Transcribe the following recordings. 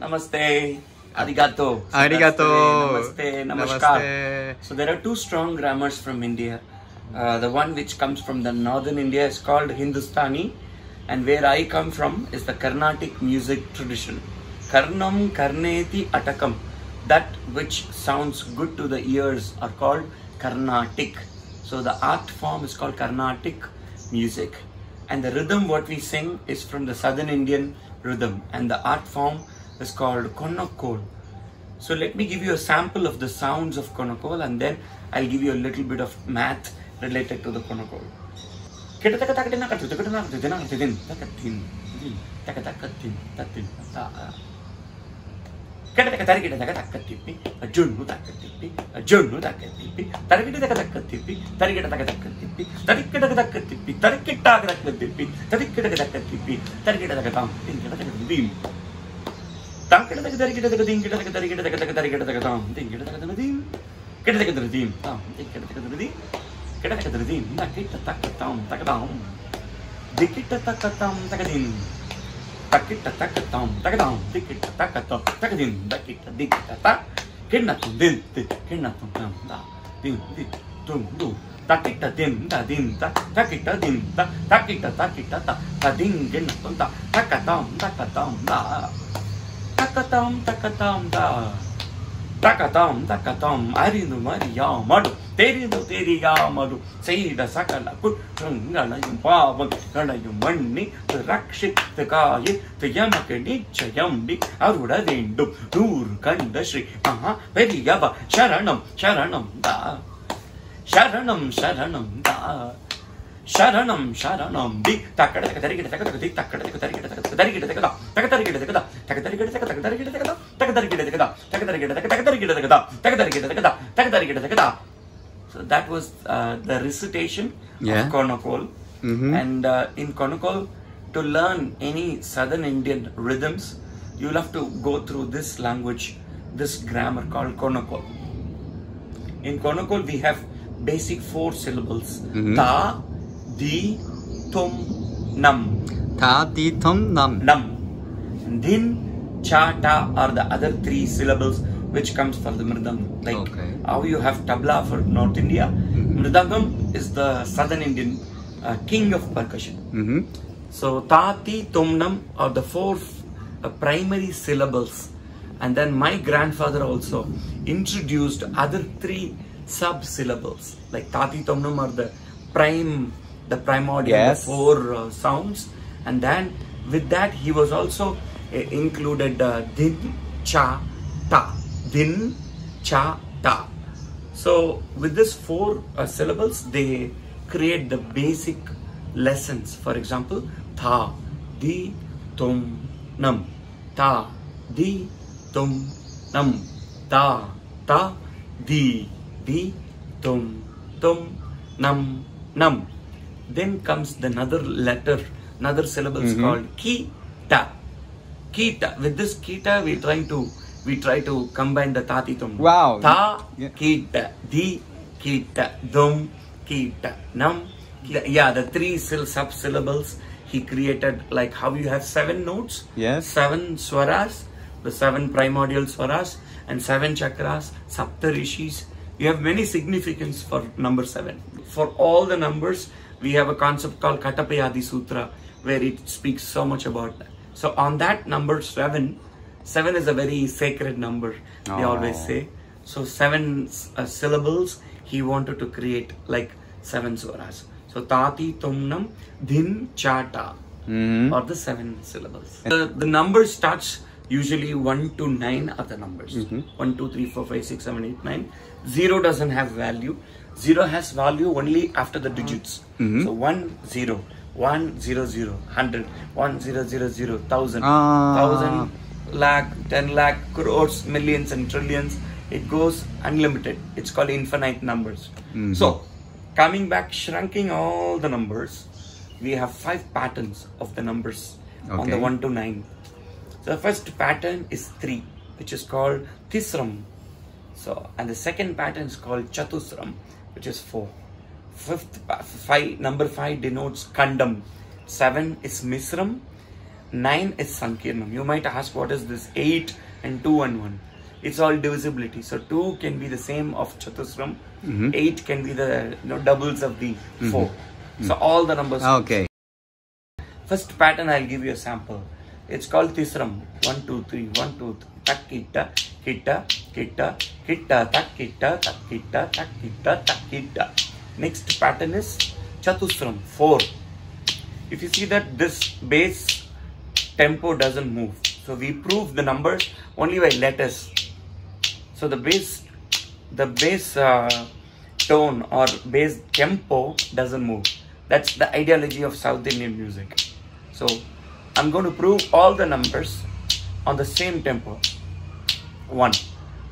Namaste. Arigato. Arigato. Namaste. Namaskar. So there are two strong grammars from India. The one which comes from the northern India is called Hindustani, and where I come from is the Carnatic music tradition. Karnam karneti atakam. That which sounds good to the ears are called Carnatic. So the art form is called Carnatic music. And the rhythm what we sing is from the southern Indian rhythm. And the art form is called Konnakol. So let me give you a sample of the sounds of Konnakol, and then I'll give you a little bit of math related to the Konnakol. Takatam, takatam, arinu mariya madu, teridu teriga madu, sayida sakala kutrangala yumpavam, gala yumanni, the rakshit, the kayi, the yamaka nichayambi, aruda dindu, dur kandashri, very yaba, sharanam, sharanam da, sharanam, sharanam da. Sharanam, Sharanam, Di, Takata, Takata, Takata, Takata, Takata. So that was the recitation of Konnakol. And in Konnakol, to learn any southern Indian rhythms, you'll have to go through this language, this grammar called Konnakol. In Konnakol, we have basic 4 syllables. Ta, Di, Tum, Nam. Ta, Di, Tum, Nam. Nam. Din, Cha, Ta are the other 3 syllables which comes for the Mridangam. Like how you have Tabla for North India, Mridangam is the southern Indian king of percussion. So Ta, Di, Tum, Nam are the 4 primary syllables. And then my grandfather also introduced other 3 sub-syllables. Like Ta, Di, Tum, Nam are the primordial, the 4 sounds, and then with that he was also included din, cha, ta, din, cha, ta. So with these 4 syllables, they create the basic lessons. For example, tha, di, tum, nam, ta, di, tum, nam, ta, ta, di, tum, nam, nam. Then comes another letter, another syllable is called ki-ta. Ki-ta. With this ki-ta, we try to combine the ta, ti, tum. Wow. Ta, ki-ta, di, ki-ta, dum, ki-ta, nam. Yeah, the 3 sub-syllables he created, like how you have 7 notes, 7 swaras, the 7 primordial swaras, and 7 chakras, saptarishis. You have many significance for number 7. For all the numbers, we have a concept called Katapayadi Sutra, where it speaks so much about that. So on that number 7 is a very sacred number, they always say. So 7 syllables he wanted to create like 7 swaras. So Tati, Tumnam, Din, Chata are the 7 syllables. The number starts usually 1 to 9 are the numbers. 1, 2, 3, 4, 5, 6, 7, 8, 9. 0 doesn't have value. 0 has value only after the digits. So 1, 0, 1, 0, 0, 100, 1, 0, 0, 0, 1000, 1000, lakh, 10 lakh, crores, millions and trillions. It goes unlimited. It's called infinite numbers. So coming back, shrinking all the numbers, we have 5 patterns of the numbers on the 1 to 9. So the first pattern is 3, which is called Tisram. So, and the second pattern is called Chatusram, which is 4. Number 5 denotes Kandam. 7 is Misram. 9 is Sankirnam. You might ask, what is this 8 and 2 and 1? It's all divisibility. So 2 can be the same of Chatusram. 8 can be the doubles of the 4. So all the numbers. Okay. First pattern, I'll give you a sample. It's called Tisram. 1, 2, 3, 1, 2, 3. Tak kita, kita, kita, kita, tak kita, tak kita, tak kita, tak kita. Next pattern is Chatusram. 4. If you see that this bass tempo doesn't move. So we prove the numbers only by letters. So the bass tone or bass tempo doesn't move. That's the ideology of South Indian music. So I'm going to prove all the numbers on the same tempo. 1,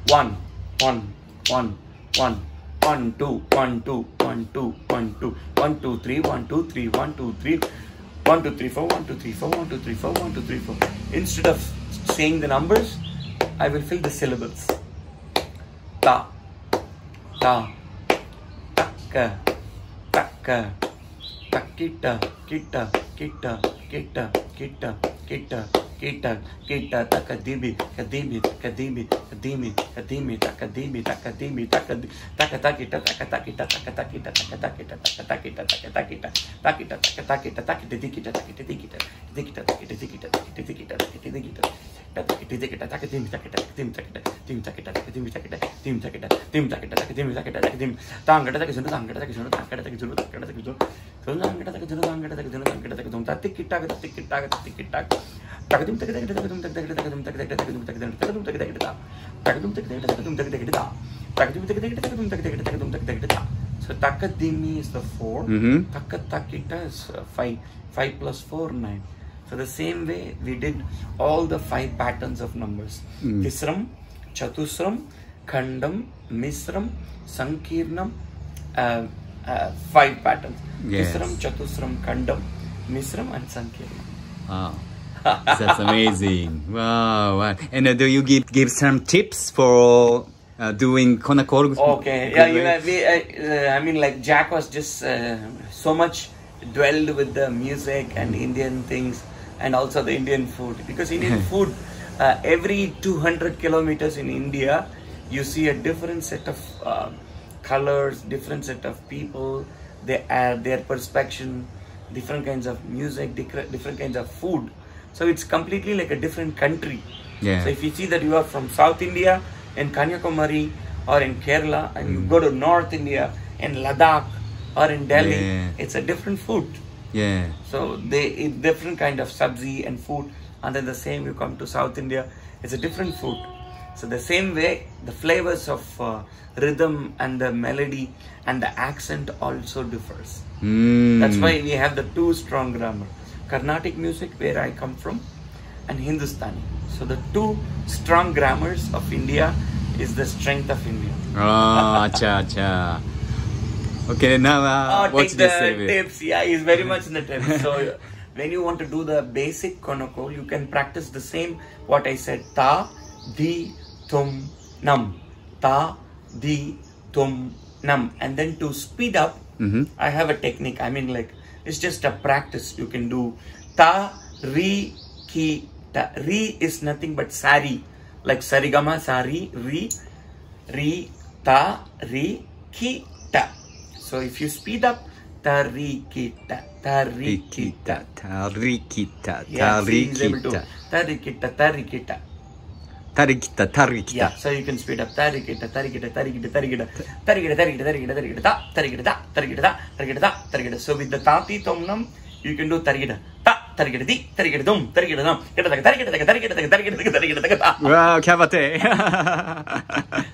1, 1, 1, 1, 1, 2, 1, 2, 1, 2, 1, 2, 1, 2, 3, 1, 2, 3, 1, 2, 3, 1, 2, 3, 4, 1, 2, 3, 4, 1, 2, 3, 4, 1, 2, 3, 4. Instead of saying the numbers, I will fill the syllables. Ta, ta, taka, taka, takita, kita, kita, kita, kita, kita, kita, kita, takadibi, kadibi, kadibi, kadimi, kadimi, takadibi, takadibi, takadi, takatakita, takatakita, takatakita, takatakita, takatakita, takatakita, takita, takatakita, takidikita, takidikita, dikita, takidikita, takidikita, takidikita, takidikita, takidimi, takita, takdim, takita, dim, takita, takidimi, takita, dim, takita, dim, takita, takidimi, takita, takdim, tangata, takizunu, tangata, takizunu, tangata, takizunu, tangata, takizunu, tangata, takizunu, tangata, takizunu, tangata, takizunu, tatikita, tatikita, tatikita. Takatum takadum takadum takadum takadum takadum takadum takadum takadum takadum takadum takadum. So takadimi is the 4. Takatakita is 5. 5 plus 4, 9. So the same way we did all the 5 patterns of numbers. Tisram, Chatusram, Khandam, Misram, Sankirnam. 5 patterns. Tisram, Chatusram, Khandam, Misram, and Sankirnam. Wow. That's amazing. Wow. And do you give some tips for doing Konnakol? Okay. Yeah, I mean, like Jack was just so much dwelled with the music and Indian things and also the Indian food. Because Indian food, every 200 kilometers in India, you see a different set of colors, different set of people, their perception, different kinds of music, different kinds of food. So it's completely like a different country. Yeah. So if you see that you are from South India in Kanyakumari or in Kerala and you go to North India in Ladakh or in Delhi, it's a different food. Yeah. So they eat different kind of sabzi and food, and then the same you come to South India, it's a different food. So the same way the flavors of rhythm and the melody and the accent also differs. That's why we have the 2 strong grammar. Carnatic music, where I come from, and Hindustani. So the 2 strong grammars of India is the strength of India. Oh, acha. Okay, now watch take this the tips. Yeah, he's very much in the tips. So when you want to do the basic Konnakol, you can practice the same what I said. Ta, di, tum, nam. Ta, di, tum, nam. And then to speed up, I have a technique. I mean, like, it's just a practice you can do. Ta, ri, ki, ta. Ri is nothing but sari. Like sarigama, sari, ri, ta, ri, ki, ta. So if you speed up, ta, ri, ki, ta, ta, ri, ki, ta. Ta, ri, ki, ta, ta, ri, ki, ta. Ta, ri, ki, ta, ta, ri, ki, ta. Tarikita, tarikita. Yeah, so you can speed up. Tarikita, tarikita, tarikita, tarikita, tarikita, tarikita, tarikita, tarikita, ta, tarikita, ta, tarikita, ta, tarikita, ta, tarikita. So with the tati tomnam, you can do tarikita, ta, tarikita, di, tarikita, dum, tarikita, nam, tarikita, tarikita, tarikita, tarikita, ta. Wow, kabate.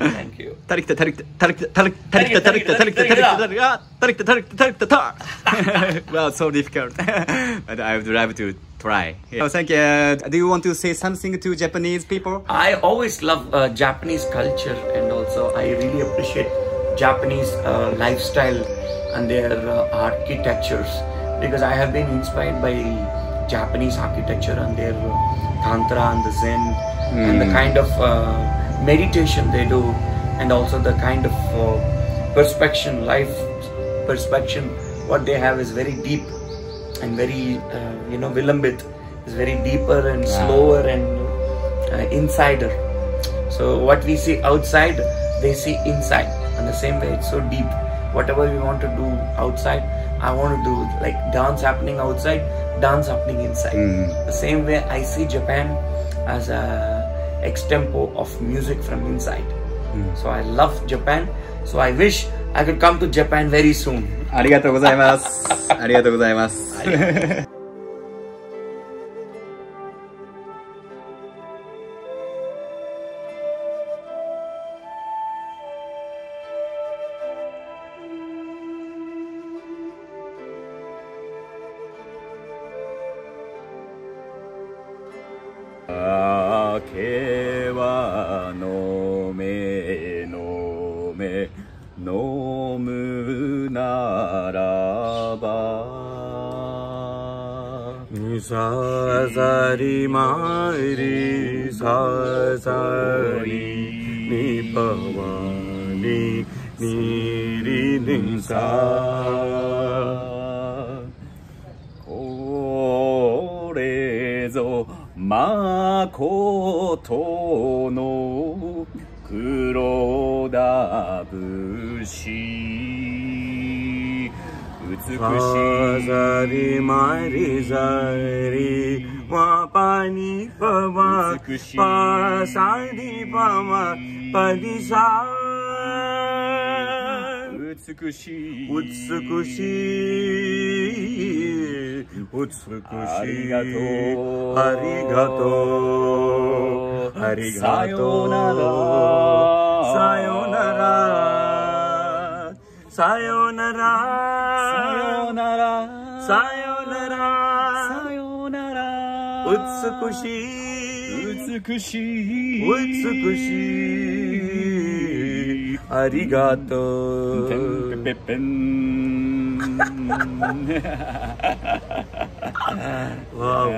Thank you. Tarikita, tarikita, tarikita, tarikita, tarikita, tarikita, tarikita, tarikita, ta. Wow, so difficult. But I would love to try. Yeah. Thank you. Do you want to say something to Japanese people? I always love Japanese culture, and also I really appreciate Japanese lifestyle and their architectures, because I have been inspired by Japanese architecture and their tantra and the zen and the kind of meditation they do, and also the kind of perspection, life perspection what they have is very deep and very Vilambit is very deeper and slower and insider. So what we see outside, they see inside. And the same way, it's so deep. Whatever we want to do outside, I want to do like dance happening outside, dance happening inside. The same way I see Japan as a extempo of music from inside. So I love Japan. So I wish I could come to Japan very soon. ありがとうございます。ありがとうございます。酒は飲め飲め飲むならばさざりまりさざりにぱわににりにさこれぞまことの黒田節美しいざりまりざりわぱにぱわぱさりぱわぱりさ美しい美しい美しいありがとうありがとうありがとうさよならさよならさよならさよならさよなら美しい美しい美しいありがとうペペペンわお